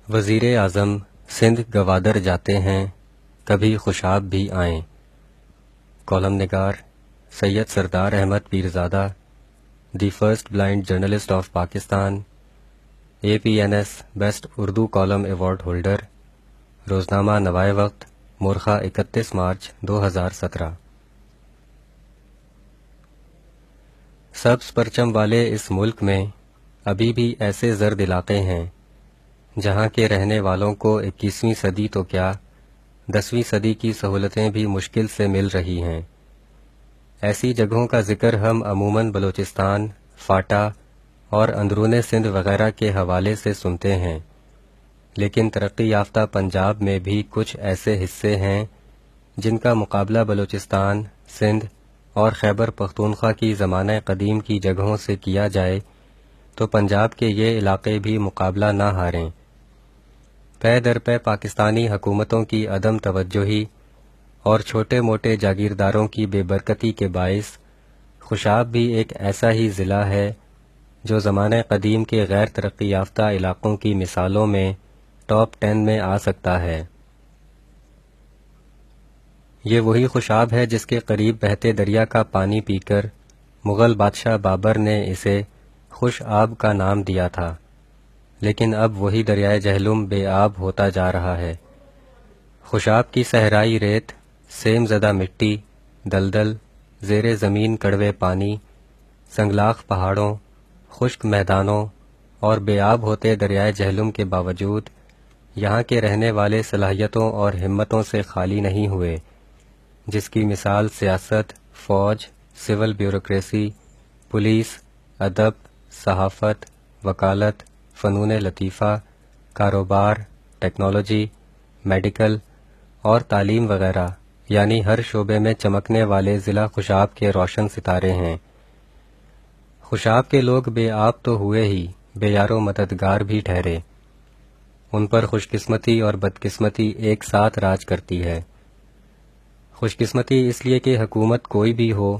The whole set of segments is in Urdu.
وزیر اعظم سندھ گوادر جاتے ہیں، کبھی خوشاب بھی آئیں۔ کالم نگار Syed Sardar Ahmed Pirzada, the first blind journalist of Pakistan, APNS best Urdu column award holder, روزنامہ نوائے وقت، مورخہ 31 مارچ 2017۔ سبز پرچم والے اس ملک میں ابھی بھی ایسے زرد علاقے ہیں جہاں کے رہنے والوں کو 21ویں صدی تو کیا 10ویں صدی کی سہولتیں بھی مشکل سے مل رہی ہیں۔ ایسی جگہوں کا ذکر ہم عموماً بلوچستان، فاٹا اور اندرون سندھ وغیرہ کے حوالے سے سنتے ہیں، لیکن ترقی یافتہ پنجاب میں بھی کچھ ایسے حصے ہیں جن کا مقابلہ بلوچستان، سندھ اور خیبر پختونخوا کی زمانہ قدیم کی جگہوں سے کیا جائے تو پنجاب کے یہ علاقے بھی مقابلہ نہ ہاریں۔ پے در پے پاکستانی حکومتوں کی عدم توجہی اور چھوٹے موٹے جاگیرداروں کی بے برکتی کے باعث خوشاب بھی ایک ایسا ہی ضلع ہے جو زمانہ قدیم کے غیر ترقی یافتہ علاقوں کی مثالوں میں ٹاپ 10 میں آ سکتا ہے۔ یہ وہی خوشاب ہے جس کے قریب بہتے دریا کا پانی پی کر مغل بادشاہ بابر نے اسے خوش آب کا نام دیا تھا، لیکن اب وہی دریائے جہلم بے آب ہوتا جا رہا ہے۔ خوشاب کی صحرائی ریت، سیم زدہ مٹی، دلدل، زیر زمین کڑوے پانی، سنگلاخ پہاڑوں، خشک میدانوں اور بے آب ہوتے دریائے جہلم کے باوجود یہاں کے رہنے والے صلاحیتوں اور ہمتوں سے خالی نہیں ہوئے، جس کی مثال سیاست، فوج، سول بیوروکریسی، پولیس، ادب، صحافت، وکالت، فنون لطیفہ، کاروبار، ٹیکنالوجی، میڈیکل اور تعلیم وغیرہ، یعنی ہر شعبے میں چمکنے والے ضلع خوشاب کے روشن ستارے ہیں۔ خوشاب کے لوگ بے آب تو ہوئے ہی بے یار و مددگار بھی ٹھہرے۔ ان پر خوش قسمتی اور بدقسمتی ایک ساتھ راج کرتی ہے۔ خوش قسمتی اس لیے کہ حکومت کوئی بھی ہو،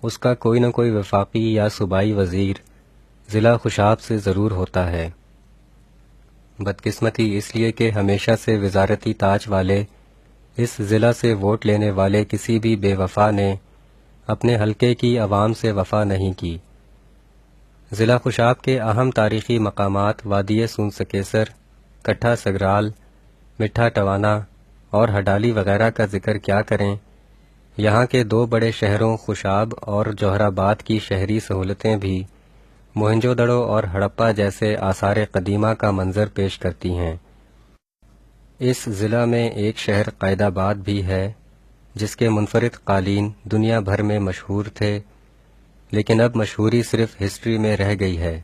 اس کا کوئی نہ کوئی وفاقی یا صوبائی وزیر ضلع خوشاب سے ضرور ہوتا ہے۔ بدقسمتی اس لیے کہ ہمیشہ سے وزارتی تاج والے اس ضلع سے ووٹ لینے والے کسی بھی بے وفا نے اپنے حلقے کی عوام سے وفا نہیں کی۔ ضلع خوشاب کے اہم تاریخی مقامات وادی سون سکیسر، کٹھا سگرال، مٹھا ٹوانا اور ہڈالی وغیرہ کا ذکر کیا کریں۔ یہاں کے دو بڑے شہروں خوشاب اور جوہر آباد کی شہری سہولتیں بھی موہنجو دڑو اور ہڑپہ جیسے آثار قدیمہ کا منظر پیش کرتی ہیں۔ اس ضلع میں ایک شہر قائد آباد بھی ہے جس کے منفرد قالین دنیا بھر میں مشہور تھے، لیکن اب مشہوری صرف ہسٹری میں رہ گئی ہے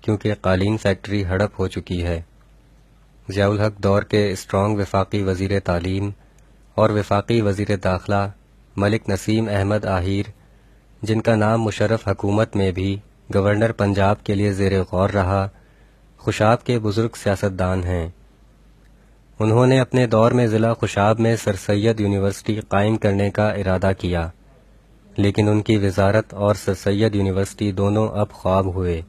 کیونکہ قالین فیکٹری ہڑپ ہو چکی ہے۔ ضیاء الحق دور کے اسٹرانگ وفاقی وزیر تعلیم اور وفاقی وزیر داخلہ ملک نسیم احمد آہیر، جن کا نام مشرف حکومت میں بھی گورنر پنجاب کے لیے زیر غور رہا، خوشاب کے بزرگ سیاستدان ہیں۔ انہوں نے اپنے دور میں ضلع خوشاب میں سر سید یونیورسٹی قائم کرنے کا ارادہ کیا، لیکن ان کی وزارت اور سر سید یونیورسٹی دونوں اب خواب ہوئے۔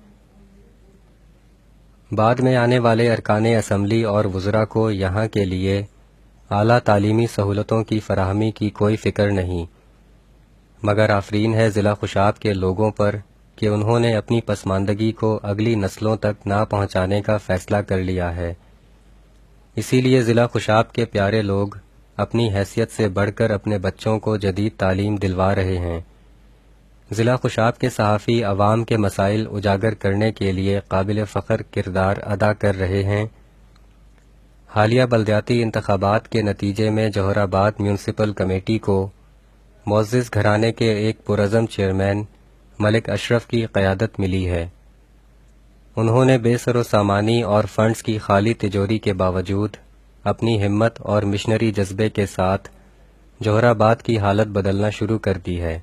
بعد میں آنے والے ارکان اسمبلی اور وزراء کو یہاں کے لیے اعلیٰ تعلیمی سہولتوں کی فراہمی کی کوئی فکر نہیں، مگر آفرین ہے ضلع خوشاب کے لوگوں پر کہ انہوں نے اپنی پسماندگی کو اگلی نسلوں تک نہ پہنچانے کا فیصلہ کر لیا ہے۔ اسی لیے ضلع خوشاب کے پیارے لوگ اپنی حیثیت سے بڑھ کر اپنے بچوں کو جدید تعلیم دلوا رہے ہیں۔ ضلع خوشاب کے صحافی عوام کے مسائل اجاگر کرنے کے لیے قابل فخر کردار ادا کر رہے ہیں۔ حالیہ بلدیاتی انتخابات کے نتیجے میں جوہر آباد میونسپل کمیٹی کو معزز گھرانے کے ایک پرعزم چیئرمین ملک اشرف کی قیادت ملی ہے۔ انہوں نے بے سر و سامانی اور فنڈز کی خالی تجوری کے باوجود اپنی ہمت اور مشنری جذبے کے ساتھ جوہر آباد کی حالت بدلنا شروع کر دی ہے۔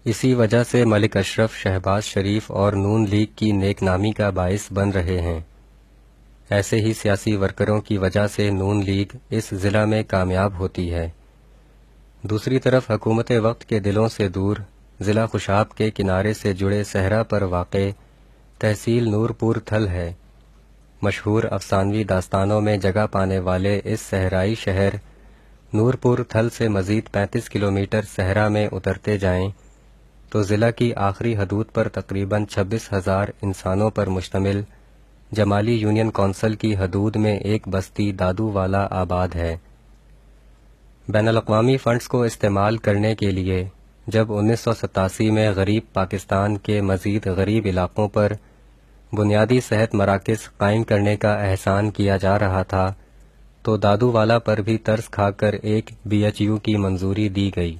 اسی وجہ سے ملک اشرف شہباز شریف اور نون لیگ کی نیک نامی کا باعث بن رہے ہیں۔ ایسے ہی سیاسی ورکروں کی وجہ سے نون لیگ اس ضلع میں کامیاب ہوتی ہے۔ دوسری طرف حکومت وقت کے دلوں سے دور ضلع خوشاب کے کنارے سے جڑے صحرا پر واقع تحصیل نور پور تھل ہے، مشہور افسانوی داستانوں میں جگہ پانے والے اس صحرائی شہر نورپور تھل سے مزید 35 کلومیٹر صحرا میں اترتے جائیں تو ضلع کی آخری حدود پر تقریباً 26,000 انسانوں پر مشتمل جمالی یونین کونسل کی حدود میں ایک بستی دادو والا آباد ہے۔ بین الاقوامی فنڈز کو استعمال کرنے کے لیے جب 1987 میں غریب پاکستان کے مزید غریب علاقوں پر بنیادی صحت مراکز قائم کرنے کا احسان کیا جا رہا تھا تو دادو والا پر بھی ترس کھا کر ایک BHU کی منظوری دی گئی،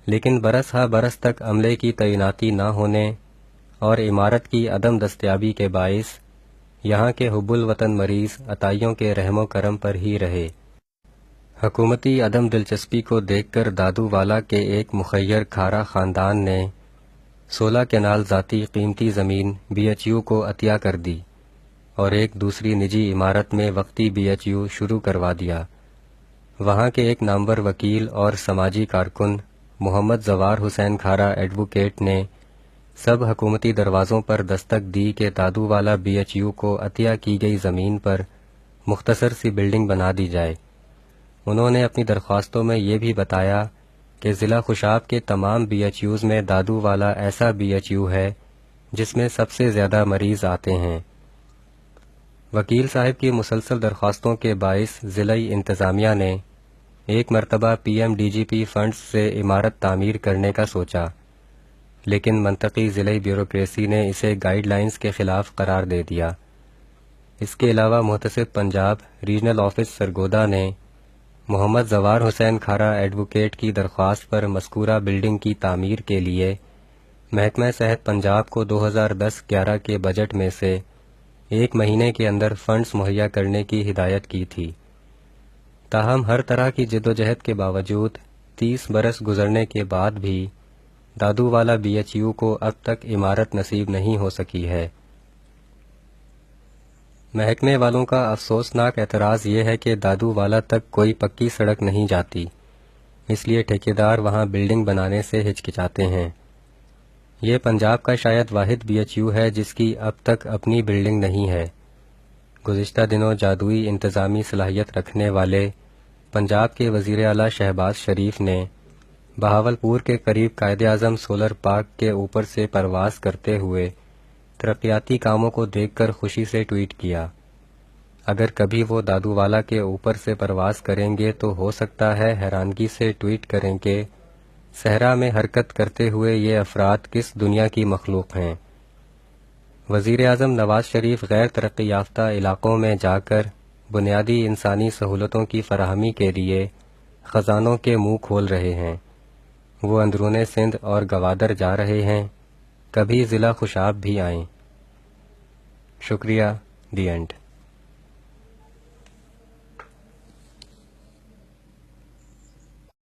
لیکن برس ہا برس تک عملے کی تعیناتی نہ ہونے اور عمارت کی عدم دستیابی کے باعث یہاں کے حب الوطن مریض عطائیوں کے رحم و کرم پر ہی رہے۔ حکومتی عدم دلچسپی کو دیکھ کر دادو والا کے ایک مخیر کھارا خاندان نے 16 کنال ذاتی قیمتی زمین BHU کو عطیہ کر دی اور ایک دوسری نجی عمارت میں وقتی BHU شروع کروا دیا۔ وہاں کے ایک نامور وکیل اور سماجی کارکن محمد زوار حسین کھارا ایڈوکیٹ نے سب حکومتی دروازوں پر دستک دی کہ دادو والا BHU کو عطیہ کی گئی زمین پر مختصر سی بلڈنگ بنا دی جائے۔ انہوں نے اپنی درخواستوں میں یہ بھی بتایا کہ ضلع خوشاب کے تمام BHUs میں دادو والا ایسا BHU ہے جس میں سب سے زیادہ مریض آتے ہیں۔ وکیل صاحب کی مسلسل درخواستوں کے باعث ضلعی انتظامیہ نے ایک مرتبہ PMDGP فنڈز سے عمارت تعمیر کرنے کا سوچا، لیکن منطقی ضلعی بیوروکریسی نے اسے گائیڈ لائنز کے خلاف قرار دے دیا۔ اس کے علاوہ محتسب پنجاب ریجنل آفس سرگودا نے محمد زوار حسین کھارا ایڈوکیٹ کی درخواست پر مذکورہ بلڈنگ کی تعمیر کے لیے محکمہ صحت پنجاب کو 2010-11 کے بجٹ میں سے 1 مہینے کے اندر فنڈز مہیا کرنے کی ہدایت کی تھی۔ تاہم ہر طرح کی جدوجہد کے باوجود 30 برس گزرنے کے بعد بھی دادو والا BHU کو اب تک عمارت نصیب نہیں ہو سکی ہے۔ محکمے والوں کا افسوسناک اعتراض یہ ہے کہ دادو والا تک کوئی پکی سڑک نہیں جاتی، اس لیے ٹھیکیدار وہاں بلڈنگ بنانے سے ہچکچاتے ہیں۔ یہ پنجاب کا شاید واحد BHU ہے جس کی اب تک اپنی بلڈنگ نہیں ہے۔ گزشتہ دنوں جادوئی انتظامی صلاحیت رکھنے والے پنجاب کے وزیر اعلیٰ شہباز شریف نے بہاولپور کے قریب قائد اعظم سولر پارک کے اوپر سے پرواز کرتے ہوئے ترقیاتی کاموں کو دیکھ کر خوشی سے ٹویٹ کیا۔ اگر کبھی وہ دادو والا کے اوپر سے پرواز کریں گے تو ہو سکتا ہے حیرانگی سے ٹویٹ کریں کہ صحرا میں حرکت کرتے ہوئے یہ افراد کس دنیا کی مخلوق ہیں۔ وزیر اعظم نواز شریف غیر ترقی یافتہ علاقوں میں جا کر بنیادی انسانی سہولتوں کی فراہمی کے لیے خزانوں کے منہ کھول رہے ہیں۔ وہ اندرون سندھ اور گوادر جا رہے ہیں، کبھی ضلع خوشاب بھی آئیں۔ شکریہ، دی اینڈ۔